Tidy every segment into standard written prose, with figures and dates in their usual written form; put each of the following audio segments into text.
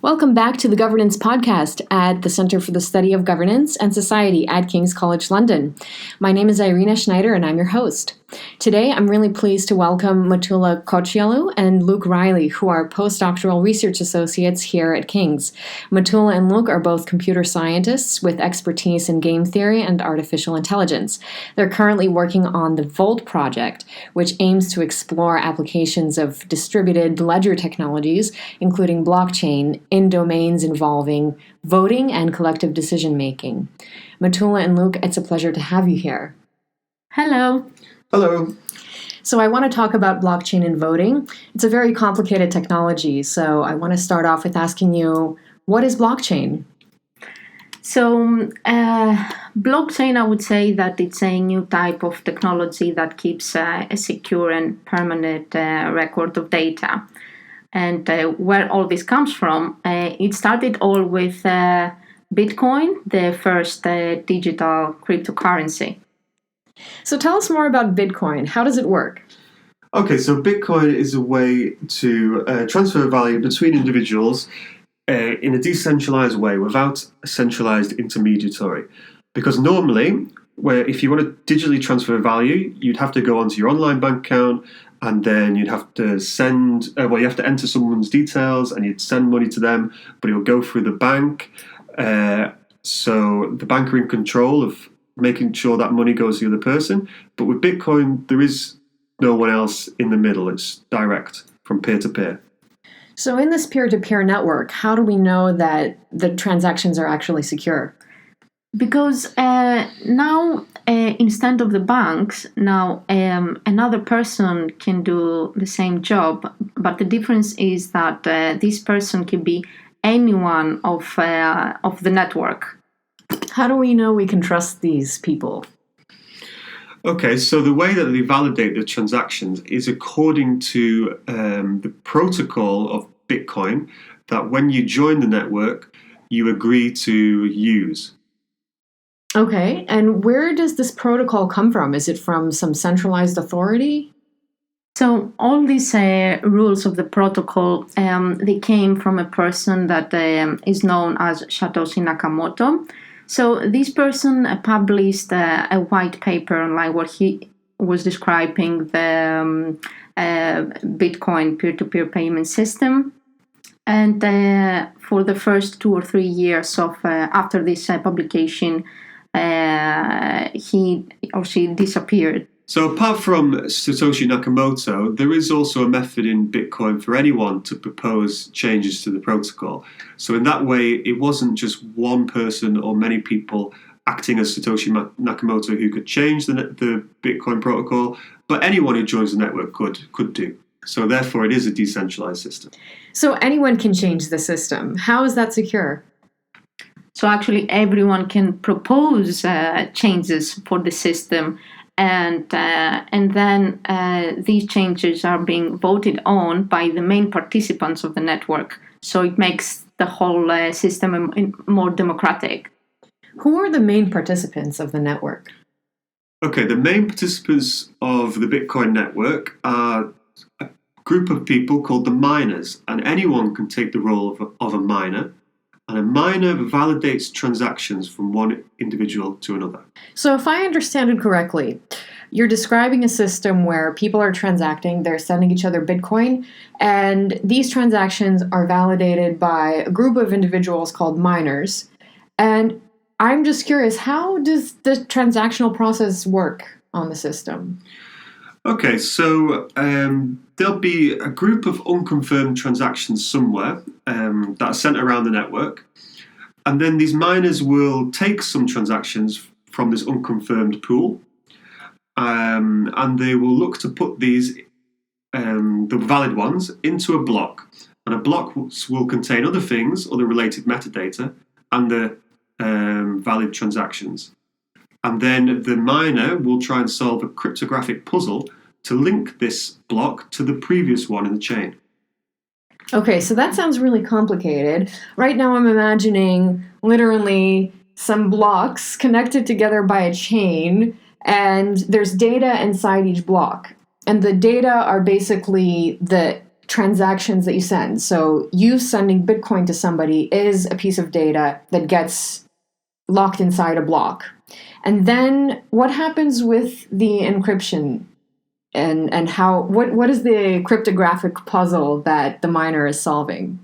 Welcome back to the Governance Podcast at the Center for the Study of Governance and Society at King's College London. My name is Irina Schneider and I'm your host. Today, I'm really pleased to welcome Matoula, Kotsialou and Luke Riley, who are postdoctoral research associates here at King's. Matoula and Luke are both computer scientists with expertise in game theory and artificial intelligence. They're currently working on the Volt project, which aims to explore applications of distributed ledger technologies, including blockchain, in domains involving voting and collective decision-making. Matoula and Luke, it's a pleasure to have you here. Hello. Hello. So I want to talk about blockchain and voting. It's a very complicated technology, so I want to start off with asking you, what is blockchain? So, blockchain, I would say that it's a new type of technology that keeps a secure and permanent record of data. And where all this comes from, it started all with Bitcoin, the first digital cryptocurrency. So tell us more about Bitcoin. How does it work? Okay, so Bitcoin is a way to transfer value between individuals in a decentralized way without a centralized intermediary. Because normally, if you want to digitally transfer value, you'd have to go onto your online bank account and then you'd have to you have to enter someone's details and you'd send money to them, but it will go through the bank. So the bank are in control of making sure that money goes to the other person. But with Bitcoin, there is no one else in the middle. It's direct from peer to peer. So in this peer-to-peer network, how do we know that the transactions are actually secure? Because now, instead of the banks, now another person can do the same job. But the difference is that this person can be anyone of the network. How do we know we can trust these people? Okay, so the way that they validate the transactions is according to the protocol of Bitcoin that when you join the network, you agree to use. Okay, and where does this protocol come from? Is it from some centralized authority? So all these rules of the protocol, they came from a person that is known as Satoshi Nakamoto. So this person published a white paper online where he was describing the Bitcoin peer-to-peer payment system. And for the first 2 or 3 years of after this publication, he or she disappeared. So apart from Satoshi Nakamoto, there is also a method in Bitcoin for anyone to propose changes to the protocol. So in that way, it wasn't just one person or many people acting as Satoshi Nakamoto who could change the Bitcoin protocol, but anyone who joins the network could do. So therefore, it is a decentralized system. So anyone can change the system. How is that secure? So actually, everyone can propose changes for the system. And then these changes are being voted on by the main participants of the network. So it makes the whole system more democratic. Who are the main participants of the network? Okay, the main participants of the Bitcoin network are a group of people called the miners. And anyone can take the role of a miner. And a miner validates transactions from one individual to another. So if I understand it correctly, you're describing a system where people are transacting, they're sending each other Bitcoin, and these transactions are validated by a group of individuals called miners. And I'm just curious, how does the transactional process work on the system? Okay, so there'll be a group of unconfirmed transactions somewhere that are sent around the network. And then these miners will take some transactions from this unconfirmed pool. And they will look to put these, the valid ones, into a block. And a block will contain other things, other related metadata, and the valid transactions. And then the miner will try and solve a cryptographic puzzle to link this block to the previous one in the chain. Okay, so that sounds really complicated. Right now I'm imagining literally some blocks connected together by a chain, and there's data inside each block. And the data are basically the transactions that you send. So you sending Bitcoin to somebody is a piece of data that gets locked inside a block. And then what happens with the encryption and how what is the cryptographic puzzle that the miner is solving?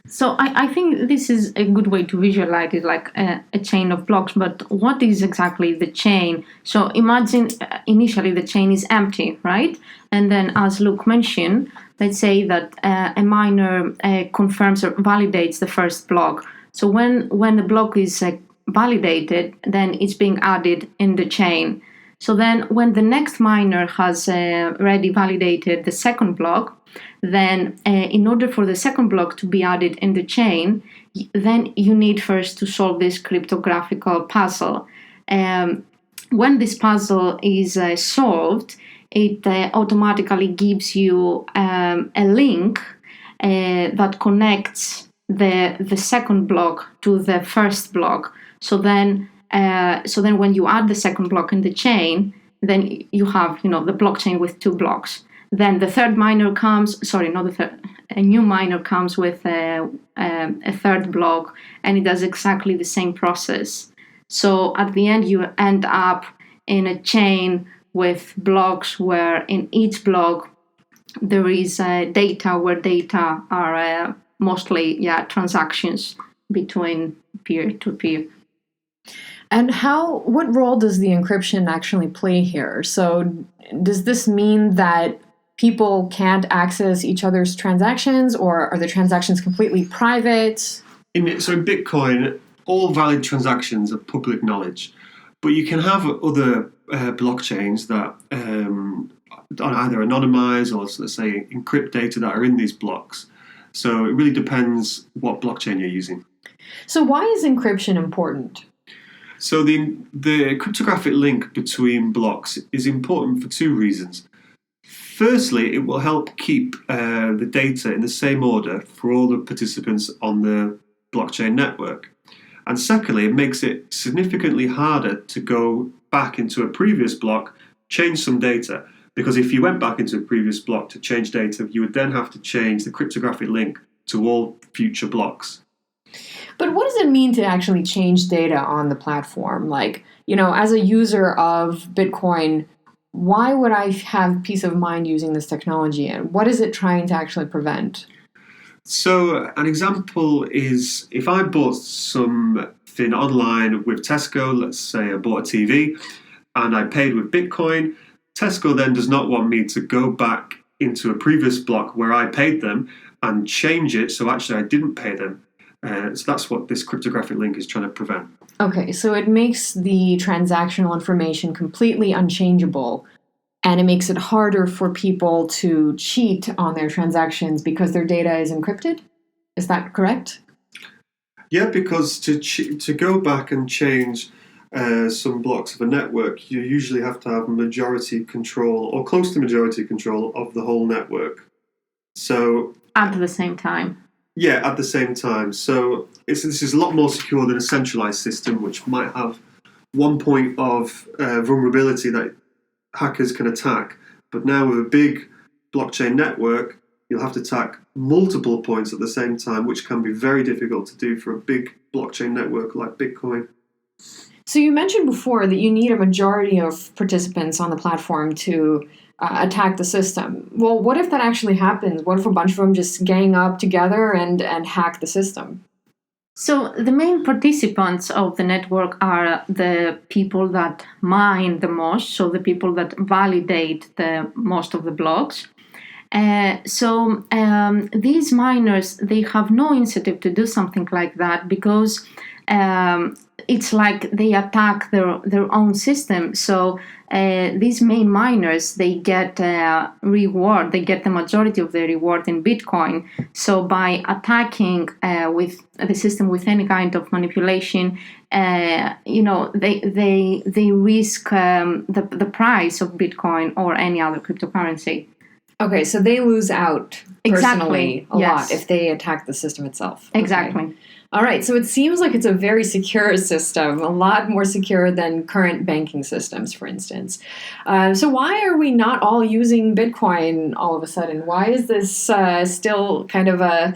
So I think this is a good way to visualize it, like a chain of blocks. But what is exactly the chain? So imagine initially the chain is empty, right? And then, as Luke mentioned, let's say that a miner confirms or validates the first block. So when the block is validated, then it's being added in the chain. So then when the next miner has already validated the second block, then in order for the second block to be added in the chain, then you need first to solve this cryptographical puzzle. When this puzzle is solved, it automatically gives you a link that connects the second block to the first block. So then when you add the second block in the chain, then you have the blockchain with two blocks. Then the third miner comes, a new miner comes with a third block, and it does exactly the same process. So at the end, you end up in a chain with blocks where in each block there is data, where data are mostly transactions between peer-to-peer. And what role does the encryption actually play here? So does this mean that people can't access each other's transactions, or are the transactions completely private? So in Bitcoin, all valid transactions are public knowledge, but you can have other blockchains that either anonymize or, let's say, encrypt data that are in these blocks. So it really depends what blockchain you're using. So why is encryption important? So the cryptographic link between blocks is important for two reasons. Firstly, it will help keep the data in the same order for all the participants on the blockchain network. And secondly, it makes it significantly harder to go back into a previous block, change some data. Because if you went back into a previous block to change data, you would then have to change the cryptographic link to all future blocks. But what does it mean to actually change data on the platform? Like, as a user of Bitcoin, why would I have peace of mind using this technology, and what is it trying to actually prevent? So an example is if I bought something online with Tesco, let's say I bought a TV, and I paid with Bitcoin, Tesco then does not want me to go back into a previous block where I paid them and change it so actually I didn't pay them. So that's what this cryptographic link is trying to prevent. Okay, so it makes the transactional information completely unchangeable, and it makes it harder for people to cheat on their transactions because their data is encrypted? Is that correct? Yeah, because to go back and change some blocks of a network, you usually have to have majority control or close to majority control of the whole network. So at the same time. Yeah, at the same time. So this is a lot more secure than a centralized system, which might have one point of vulnerability that hackers can attack. But now with a big blockchain network, you'll have to attack multiple points at the same time, which can be very difficult to do for a big blockchain network like Bitcoin. So you mentioned before that you need a majority of participants on the platform to attack the system. Well, what if that actually happens? What if a bunch of them just gang up together and hack the system? So the main participants of the network are the people that mine the most, so the people that validate the most of the blocks. These miners, they have no incentive to do something like that because it's like they attack their own system. So these main miners, they get reward. They get the majority of the reward in Bitcoin. So by attacking with the system with any kind of manipulation, they risk the price of Bitcoin or any other cryptocurrency. Okay, so they lose out personally a lot Yes. if they attack the system itself. Exactly. Okay. All right, so it seems like it's a very secure system, a lot more secure than current banking systems, for instance. So why are we not all using Bitcoin all of a sudden? Why is this still kind of a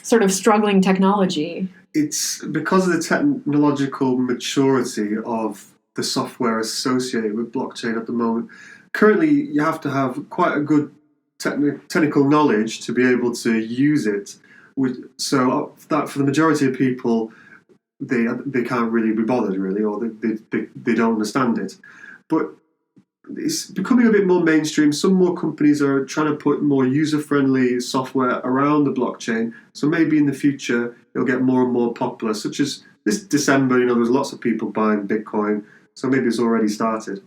sort of struggling technology? It's because of the technological maturity of the software associated with blockchain at the moment. Currently, you have to have quite a good technical knowledge to be able to use it. So that for the majority of people, they can't really be bothered, really, or they don't understand it. But it's becoming a bit more mainstream. Some more companies are trying to put more user-friendly software around the blockchain. So maybe in the future, it'll get more and more popular, such as this December, there was lots of people buying Bitcoin. So maybe it's already started.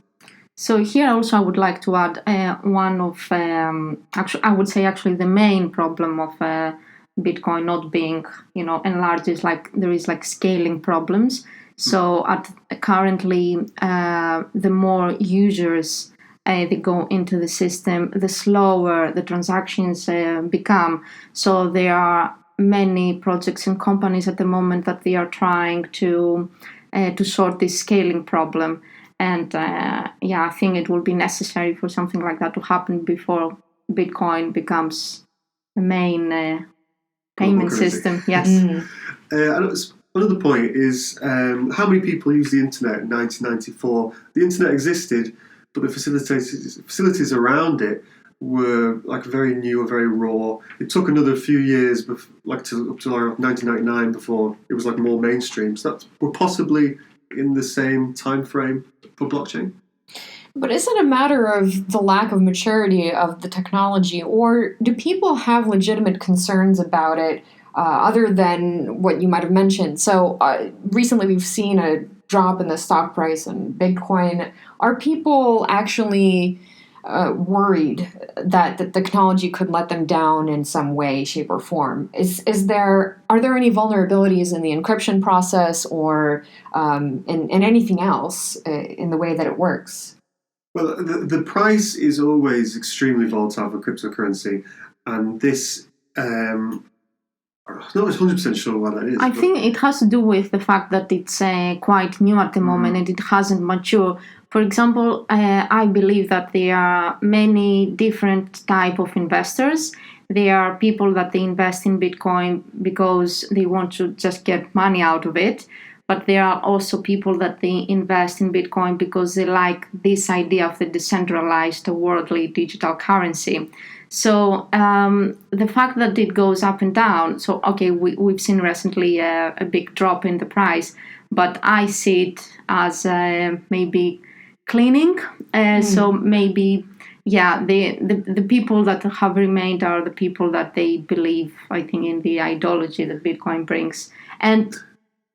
So here also I would like to add one of, I would say actually the main problem of Bitcoin not being, enlarged is there is scaling problems. So currently, the more users they go into the system, the slower the transactions become. So there are many projects and companies at the moment that they are trying to sort this scaling problem. And I think it will be necessary for something like that to happen before Bitcoin becomes the main payment system. Yes. Another point is how many people use the internet in 1994? The internet existed, but the facilities around it were very new or very raw. It took another few years, up to 1999, before it was more mainstream. So we're possibly in the same time frame for blockchain. But is it a matter of the lack of maturity of the technology, or do people have legitimate concerns about it other than what you might have mentioned? So recently we've seen a drop in the stock price in Bitcoin. Are people actually worried that the technology could let them down in some way, shape, or form? Are there any vulnerabilities in the encryption process or in anything else in the way that it works? Well, the price is always extremely volatile for cryptocurrency, and this, I'm not 100% sure why that is. I think it has to do with the fact that it's quite new at the moment and it hasn't matured. For example, I believe that there are many different type of investors. There are people that they invest in Bitcoin because they want to just get money out of it. But there are also people that they invest in Bitcoin because they like this idea of the decentralized worldly digital currency. So the fact that it goes up and down, so we've seen recently a big drop in the price, but I see it as maybe cleaning. So maybe, the people that have remained are the people that they believe, I think, in the ideology that Bitcoin brings. And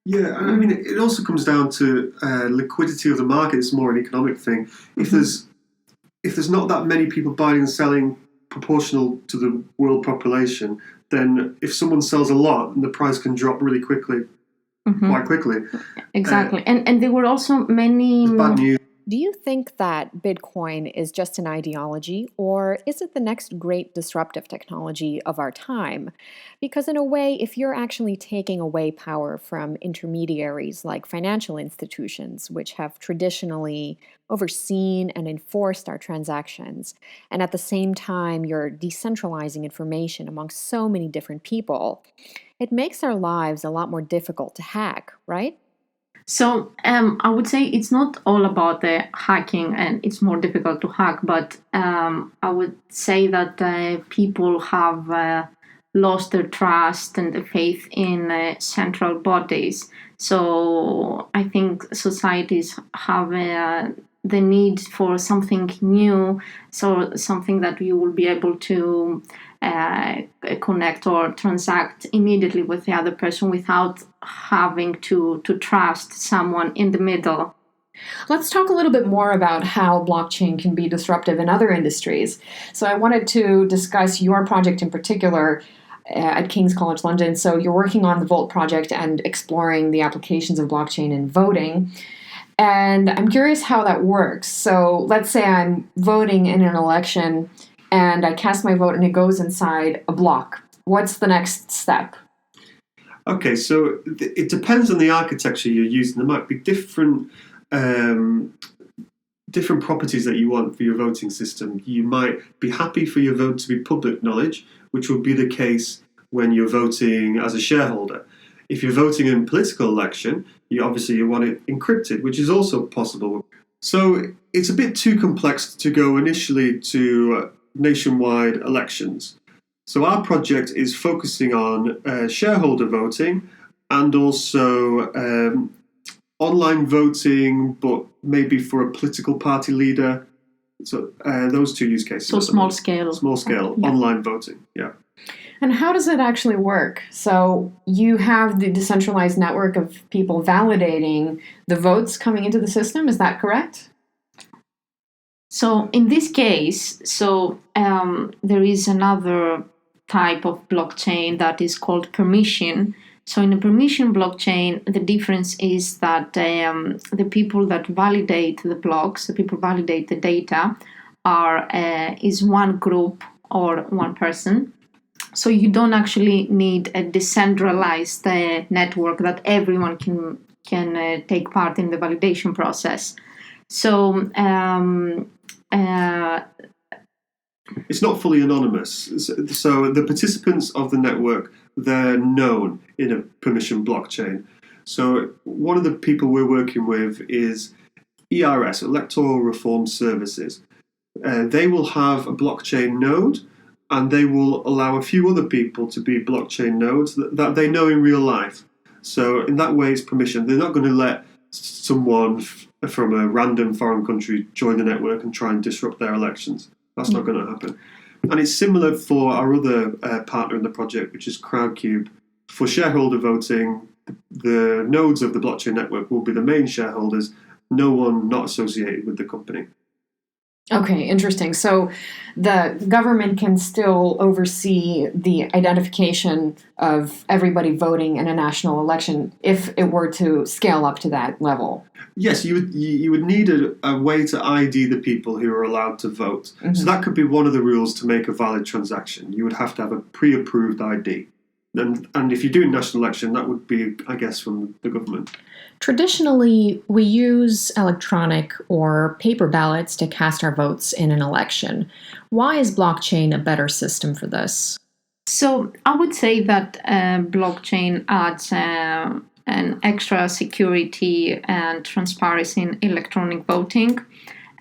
yeah, I mean, it also comes down to liquidity of the market. It's more an economic thing. If there's not that many people buying and selling proportional to the world population, then if someone sells a lot, then the price can drop really quickly, quite quickly. Exactly, and there were also many bad news. Do you think that Bitcoin is just an ideology, or is it the next great disruptive technology of our time? Because in a way, if you're actually taking away power from intermediaries like financial institutions, which have traditionally overseen and enforced our transactions, and at the same time you're decentralizing information among so many different people, it makes our lives a lot more difficult to hack, right? So I would say it's not all about the hacking and it's more difficult to hack, but I would say that people have lost their trust and the faith in central bodies. So I think societies have the need for something new, so something that you will be able to connect or transact immediately with the other person without having to trust someone in the middle. Let's talk a little bit more about how blockchain can be disruptive in other industries. So I wanted to discuss your project in particular at King's College London. So you're working on the Volt project and exploring the applications of blockchain in voting. And I'm curious how that works. So let's say I'm voting in an election and I cast my vote and it goes inside a block. What's the next step? Okay, so it depends on the architecture you're using. There might be different properties that you want for your voting system. You might be happy for your vote to be public knowledge, which will be the case when you're voting as a shareholder. If you're voting in a political election, you want it encrypted, which is also possible. So it's a bit too complex to go initially to nationwide elections. So our project is focusing on shareholder voting and also online voting, but maybe for a political party leader. So those two use cases. So small scale. Small scale, yeah. Online voting, yeah. And how does it actually work? So you have the decentralized network of people validating the votes coming into the system, is that correct? So in this case, there is another type of blockchain that is called permission. So in a permission blockchain, the difference is that the people that validate the blocks, the people validate the data, is one group or one person. So you don't actually need a decentralized network that everyone can take part in the validation process. So it's not fully anonymous. So the participants of the network, they're known in a permission blockchain. So one of the people we're working with is ERS, Electoral Reform Services. They will have a blockchain node, and they will allow a few other people to be blockchain nodes that they know in real life. So in that way, it's permission. They're not going to let someone from a random foreign country join the network and try and disrupt their elections. That's not going to happen. And it's similar for our other partner in the project, which is Crowdcube. For shareholder voting, the nodes of the blockchain network will be the main shareholders, no one not associated with the company. Okay, interesting. So the government can still oversee the identification of everybody voting in a national election if it were to scale up to that level. Yes, you would need a way to ID the people who are allowed to vote. Mm-hmm. So that could be one of the rules to make a valid transaction. You would have to have a pre-approved ID. And if you do a national election, that would be, I guess, from the government. Traditionally, we use electronic or paper ballots to cast our votes in an election. Why is blockchain a better system for this? So I would say that blockchain adds an extra security and transparency in electronic voting.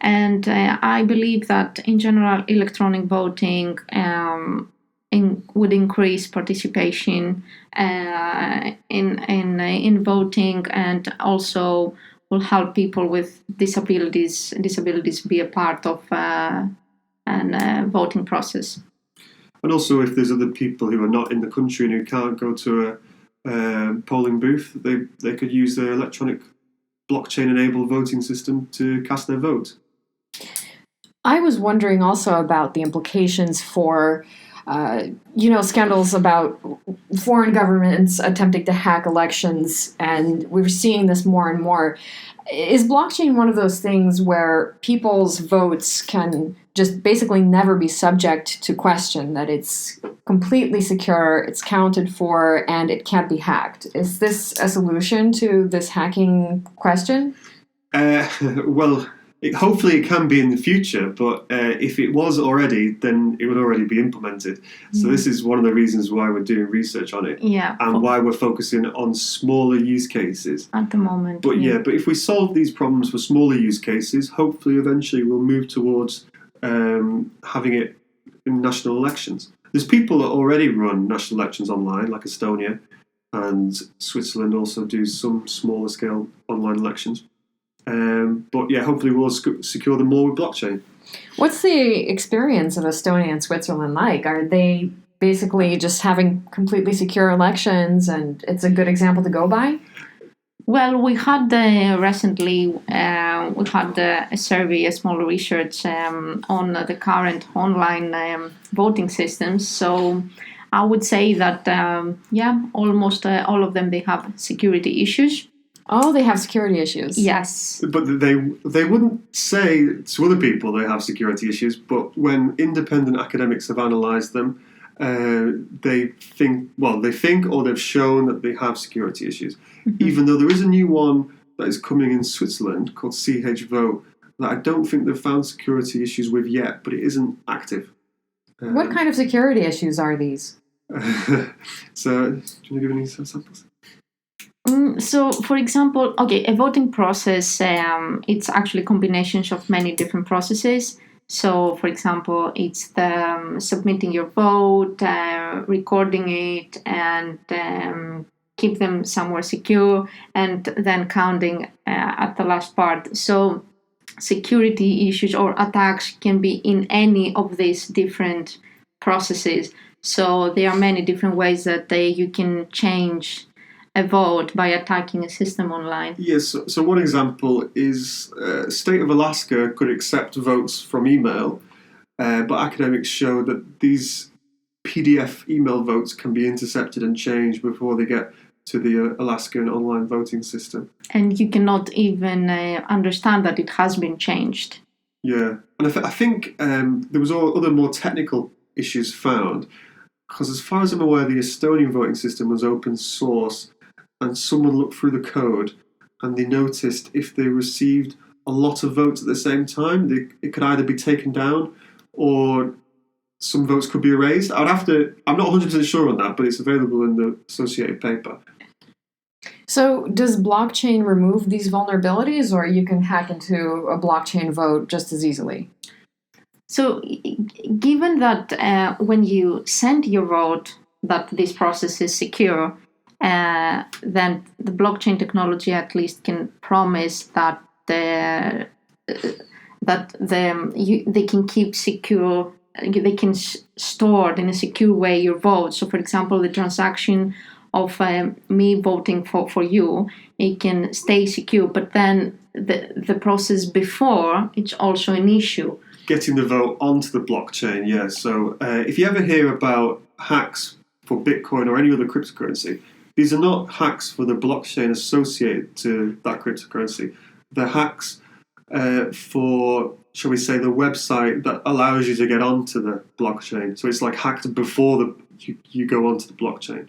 And I believe that in general, electronic voting would increase participation in voting, and also will help people with disabilities be a part of an voting process. And also, if there's other people who are not in the country and who can't go to a polling booth, they could use the electronic blockchain-enabled voting system to cast their vote. I was wondering also about the implications for scandals about foreign governments attempting to hack elections, and we're seeing this more and more. Is blockchain one of those things where people's votes can just basically never be subject to question, that it's completely secure, it's counted for, and it can't be hacked? Is this a solution to this hacking question? Well, hopefully it can be in the future, but if it was already, then it would already be implemented. So this is one of the reasons why we're doing research on it, and why we're focusing on smaller use cases at the moment. But but if we solve these problems for smaller use cases, hopefully eventually we'll move towards having it in national elections. There's people that already run national elections online, like Estonia, and Switzerland also do some smaller scale online elections. But hopefully we'll secure them more with blockchain. What's the experience of Estonia and Switzerland like? Are they basically just having completely secure elections, and it's a good example to go by? Well, we had recently a survey, a small research on the current online voting systems. So I would say that almost all of them, they have security issues. Oh, they have security issues. Yes. But they wouldn't say to other people they have security issues, but when independent academics have analysed them, they think or they've shown that they have security issues. Even though there is a new one that is coming in Switzerland called CH-Vote that I don't think they've found security issues with yet, but it isn't active. What kind of security issues are these? So, do you want to give any examples? So, for example, a voting process, it's actually combinations of many different processes. So, for example, it's the submitting your vote, recording it, and keep them somewhere secure, and then counting at the last part. So, security issues or attacks can be in any of these different processes. So, there are many different ways that you can change a vote by attacking a system online. Yes, so one example is state of Alaska could accept votes from email, but academics show that these PDF email votes can be intercepted and changed before they get to the Alaskan online voting system. And you cannot even understand that it has been changed. Yeah, and I think there was other more technical issues found, because as far as I'm aware, the Estonian voting system was open source, and someone looked through the code and they noticed if they received a lot of votes at the same time, it could either be taken down or some votes could be erased. I'm not 100% sure on that, but it's available in the associated paper. So does blockchain remove these vulnerabilities, or you can hack into a blockchain vote just as easily? So given that when you send your vote, that this process is secure, then the blockchain technology at least can promise that they can keep secure, they can store in a secure way your vote. So, for example, the transaction of me voting for you, it can stay secure, but then the process before, it's also an issue. Getting the vote onto the blockchain, yeah. So if you ever hear about hacks for Bitcoin or any other cryptocurrency, these are not hacks for the blockchain associated to that cryptocurrency. They're hacks for, shall we say, the website that allows you to get onto the blockchain. So it's like hacked before you go onto the blockchain.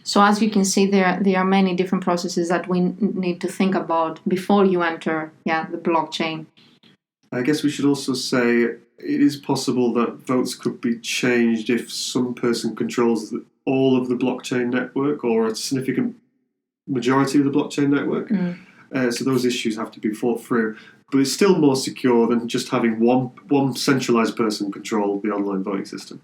So as you can see, there are many different processes that we need to think about before you enter the blockchain. I guess we should also say it is possible that votes could be changed if some person controls all of the blockchain network or a significant majority of the blockchain network. So those issues have to be thought through. But it's still more secure than just having one centralized person control the online voting system.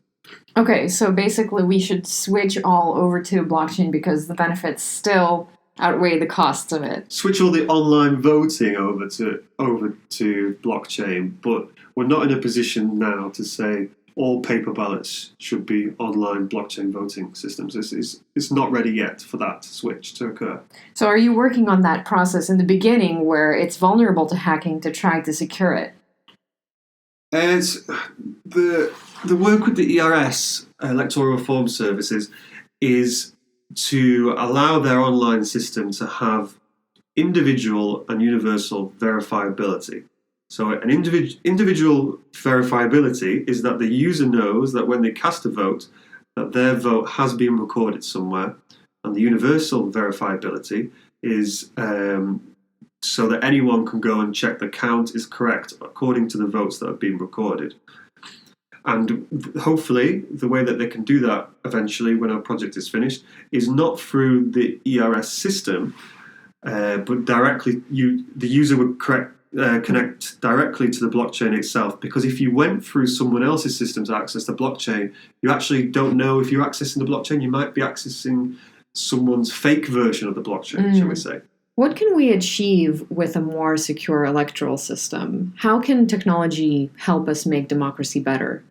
Okay, so basically we should switch all over to blockchain because the benefits still outweigh the costs of it. Switch all the online voting over to blockchain, but we're not in a position now to say all paper ballots should be online blockchain voting systems. It's not ready yet for that switch to occur. So are you working on that process in the beginning where it's vulnerable to hacking to try to secure it? It's the work with the ERS, Electoral Reform Services, is to allow their online system to have individual and universal verifiability. So an individual verifiability is that the user knows that when they cast a vote, that their vote has been recorded somewhere. And the universal verifiability is so that anyone can go and check the count is correct according to the votes that have been recorded. And hopefully, the way that they can do that eventually when our project is finished is not through the ERS system, but directly the user would connect directly to the blockchain itself. Because if you went through someone else's system to access the blockchain, you actually don't know if you're accessing the blockchain. You might be accessing someone's fake version of the blockchain, shall we say. What can we achieve with a more secure electoral system? How can technology help us make democracy better?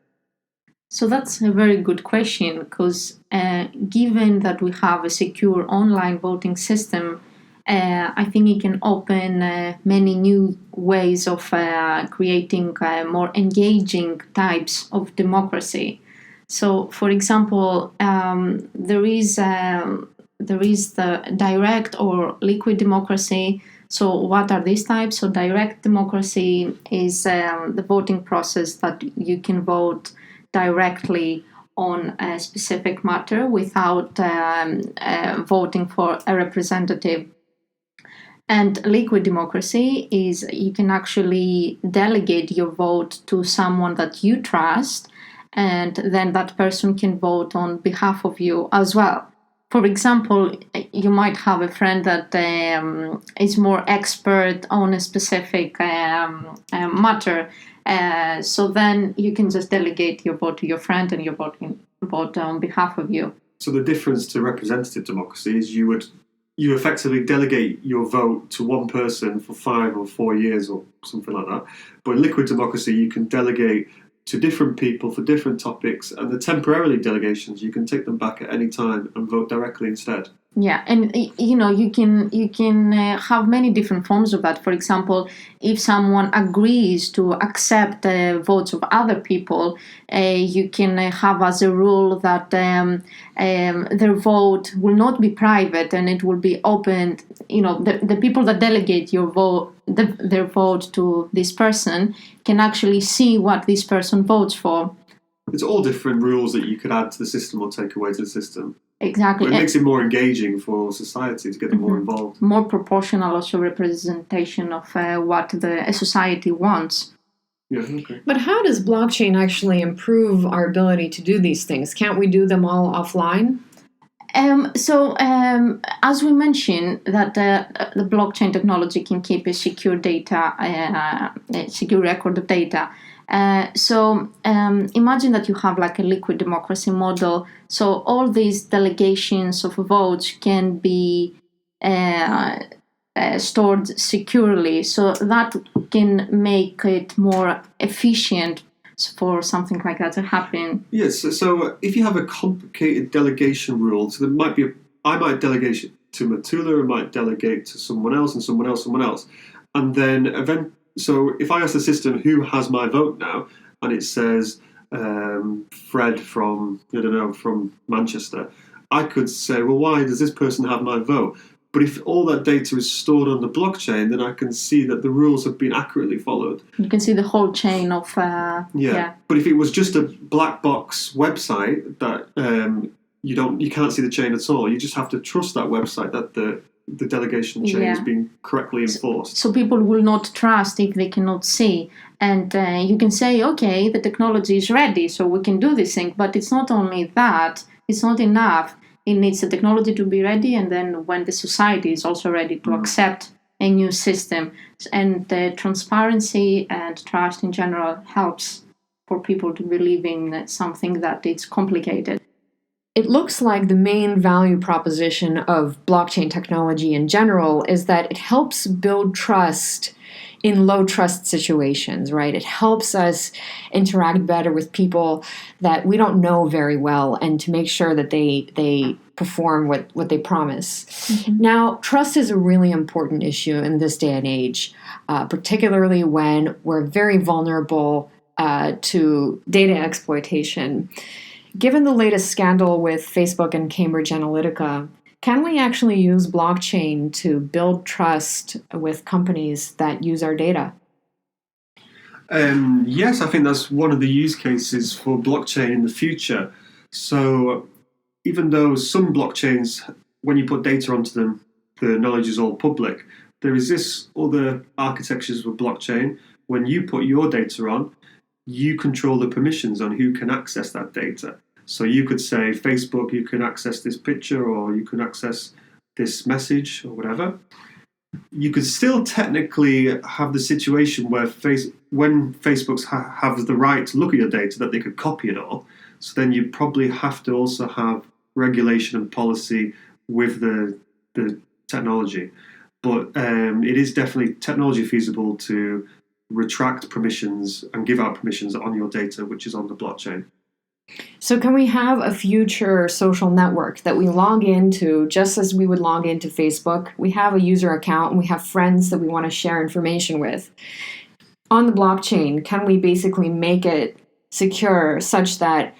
So that's a very good question, because given that we have a secure online voting system, I think it can open many new ways of creating more engaging types of democracy. So, for example, there is there is the direct or liquid democracy. So what are these types? So direct democracy is the voting process that you can vote directly on a specific matter without voting for a representative. And liquid democracy is you can actually delegate your vote to someone that you trust, and then that person can vote on behalf of you as well. For example, you might have a friend that is more expert on a specific matter. So then you can just delegate your vote to your friend and you vote on behalf of you. So the difference to representative democracy is you effectively delegate your vote to one person for 5 or 4 years or something like that. But in liquid democracy, you can delegate to different people for different topics, and the temporarily delegations, you can take them back at any time and vote directly instead. Yeah, and you can have many different forms of that. For example, if someone agrees to accept the votes of other people, you can have as a rule that their vote will not be private and it will be open. The people that delegate your vote, their vote to this person, can actually see what this person votes for. It's all different rules that you could add to the system or take away to the system. Exactly. But it makes it more engaging for society to get them more involved. More proportional also representation of what a society wants. Yeah, okay. But how does blockchain actually improve our ability to do these things? Can't we do them all offline? As we mentioned, that the blockchain technology can keep a secure data, a secure record of data. Imagine that you have like a liquid democracy model. So all these delegations of votes can be stored securely. So that can make it more efficient for something like that to happen. Yes, so if you have a complicated delegation rule, so there might be I might delegate to Matoula, I might delegate to someone else and someone else, and then so if I ask the system who has my vote now, and it says Fred from Manchester, I could say, well, why does this person have my vote? But if all that data is stored on the blockchain, then I can see that the rules have been accurately followed. You can see the whole chain of... Yeah. But if it was just a black box website that you can't see the chain at all, you just have to trust that website that the delegation chain is being correctly enforced. So people will not trust if they cannot see. And you can say, okay, the technology is ready, so we can do this thing. But it's not only that, it's not enough. It needs the technology to be ready, and then when the society is also ready to accept a new system. And transparency and trust in general helps for people to believe in something that it's complicated. It looks like the main value proposition of blockchain technology in general is that it helps build trust in low trust situations, right? It helps us interact better with people that we don't know very well and to make sure that they perform what they promise. Mm-hmm. Now, trust is a really important issue in this day and age, particularly when we're very vulnerable to data exploitation. Given the latest scandal with Facebook and Cambridge Analytica, can we actually use blockchain to build trust with companies that use our data? Yes, I think that's one of the use cases for blockchain in the future. So even though some blockchains, when you put data onto them, the knowledge is all public, there is this other architectures with blockchain. When you put your data on, you control the permissions on who can access that data. So you could say, Facebook, you can access this picture, or you can access this message, or whatever. You could still technically have the situation where when Facebook have the right to look at your data, that they could copy it all. So then you probably have to also have regulation and policy with the technology. But it is definitely technology feasible to retract permissions and give out permissions on your data, which is on the blockchain. So can we have a future social network that we log into just as we would log into Facebook? We have a user account and we have friends that we want to share information with. On the blockchain, can we basically make it secure such that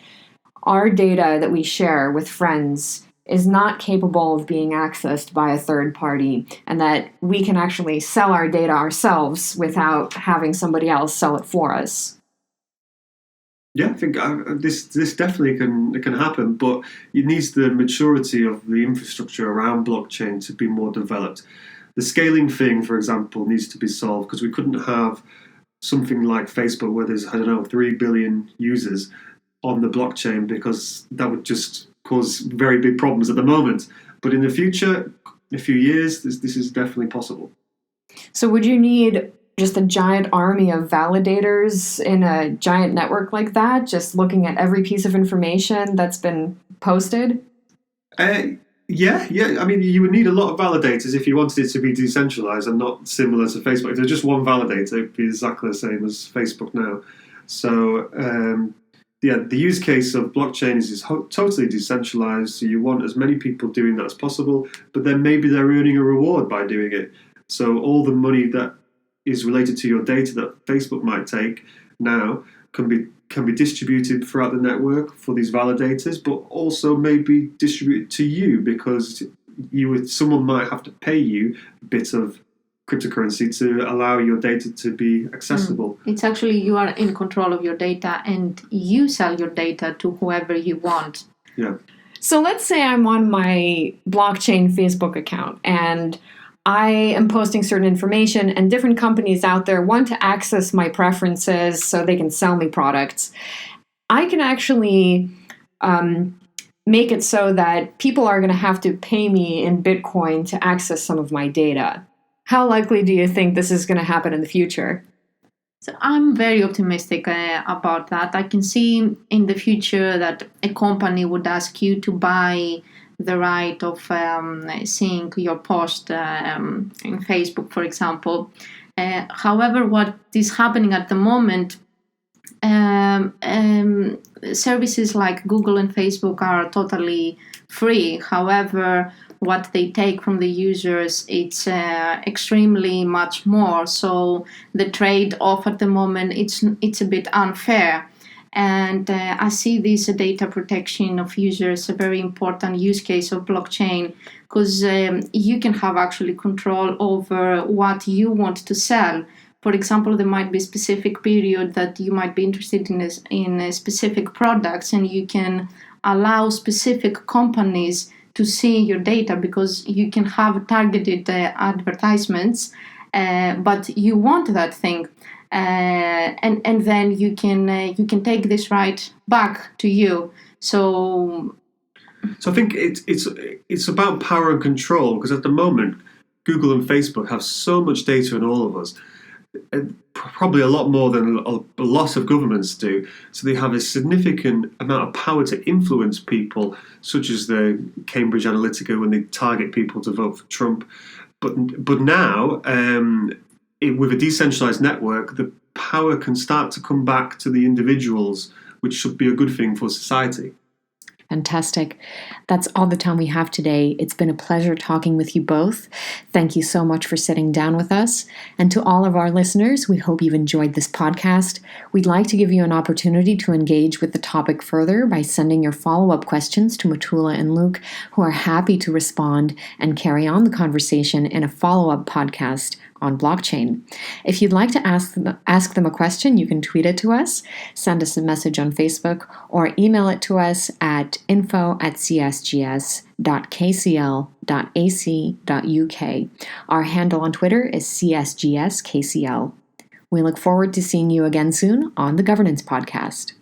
our data that we share with friends is not capable of being accessed by a third party, and that we can actually sell our data ourselves without having somebody else sell it for us. Yeah, I think this definitely can happen, but it needs the maturity of the infrastructure around blockchain to be more developed. The scaling thing, for example, needs to be solved, because we couldn't have something like Facebook where there's, 3 billion users on the blockchain, because that would just cause very big problems at the moment. But in the future, in a few years, this is definitely possible. So would you need just a giant army of validators in a giant network like that, just looking at every piece of information that's been posted? Yeah. I mean, you would need a lot of validators if you wanted it to be decentralized and not similar to Facebook. If there's just one validator, it'd be exactly the same as Facebook now. So, the use case of blockchain is totally decentralized. So you want as many people doing that as possible, but then maybe they're earning a reward by doing it. So all the money that is related to your data that Facebook might take now can be distributed throughout the network for these validators, but also maybe distributed to you, because someone might have to pay you a bit of cryptocurrency to allow your data to be accessible. It's actually, you are in control of your data and you sell your data to whoever you want. Yeah. So let's say I'm on my blockchain Facebook account and I am posting certain information, and different companies out there want to access my preferences so they can sell me products. I can actually make it so that people are going to have to pay me in Bitcoin to access some of my data. How likely do you think this is going to happen in the future? So I'm very optimistic about that. I can see in the future that a company would ask you to buy the right of seeing your post in Facebook, for example. However, what is happening at the moment, services like Google and Facebook are totally free. However, what they take from the users, it's extremely much more. So the trade-off at the moment, it's a bit unfair. And I see this data protection of users a very important use case of blockchain, because you can have actually control over what you want to sell. For example, there might be a specific period that you might be interested in specific products, and you can allow specific companies to see your data, because you can have targeted advertisements, but you want that thing. And then you can take this right back to you. So I think it's about power and control, because at the moment Google and Facebook have so much data on all of us, probably a lot more than a lot of governments do. So they have a significant amount of power to influence people, such as the Cambridge Analytica when they target people to vote for Trump. But now, with a decentralized network, the power can start to come back to the individuals, which should be a good thing for society. Fantastic. That's all the time we have today. It's been a pleasure talking with you both. Thank you so much for sitting down with us. And to all of our listeners, we hope you've enjoyed this podcast. We'd like to give you an opportunity to engage with the topic further by sending your follow-up questions to Matoula and Luke, who are happy to respond and carry on the conversation in a follow-up podcast on blockchain. If you'd like to ask them a question, you can tweet it to us, send us a message on Facebook, or email it to us at info@csgs.kcl.ac.uk. Our handle on Twitter is CSGSKCL. We look forward to seeing you again soon on the Governance Podcast.